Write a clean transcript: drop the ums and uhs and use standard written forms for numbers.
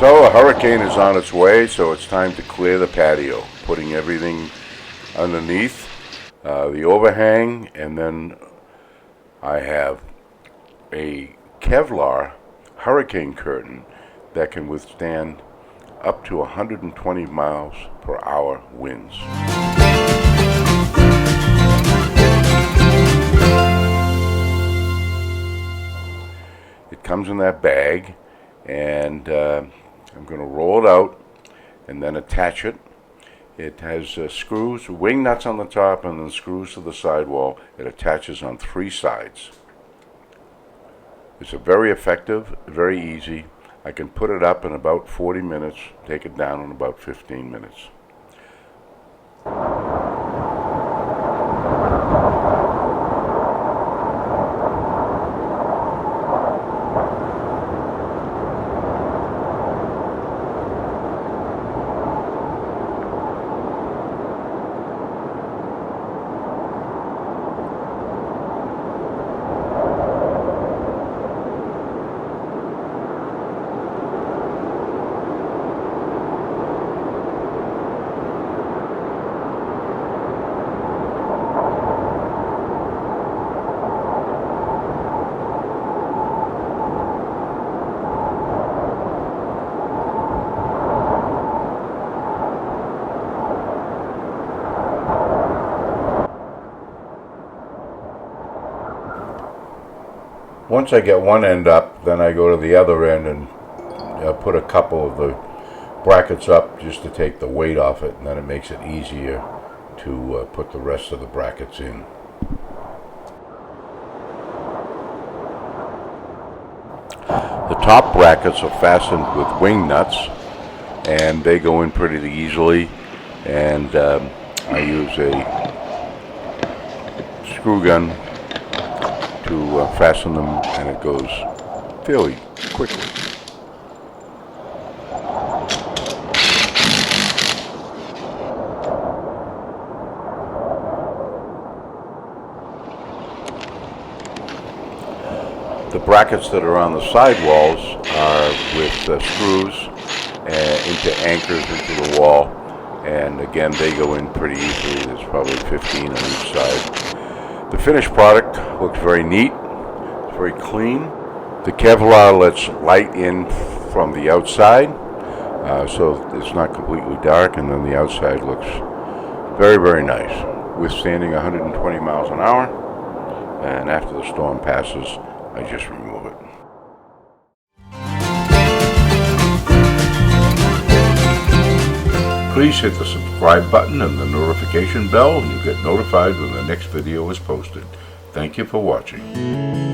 So a hurricane is on its way, so it's time to clear the patio, putting everything underneath, the overhang, and then I have a Kevlar Hurricane Curtain that can withstand up to 120 miles per hour winds. It comes in that bag, and I'm going to roll it out and then attach it. It has screws, wing nuts on the top, and then screws to the sidewall. It attaches on 3 sides. It's a very effective, very easy. I can put it up in about 40 minutes, take it down in about 15 minutes. Once I get one end up, then I go to the other end and put a couple of the brackets up just to take the weight off it, and then it makes it easier to put the rest of the brackets in. The top brackets are fastened with wing nuts, and they go in pretty easily, and I use a screw gun to fasten them, and it goes fairly quickly. The brackets that are on the sidewalls are with screws into anchors into the wall, and again they go in pretty easily. There's probably 15 on each side. The finished product looks very neat, it's very clean. The Kevlar lets light in from the outside, so it's not completely dark, and then the outside looks very, very nice, withstanding 120 miles an hour, and after the storm passes, I just remove it. Please hit the subscribe button and the notification bell, and you'll get notified when the next video is posted. Thank you for watching.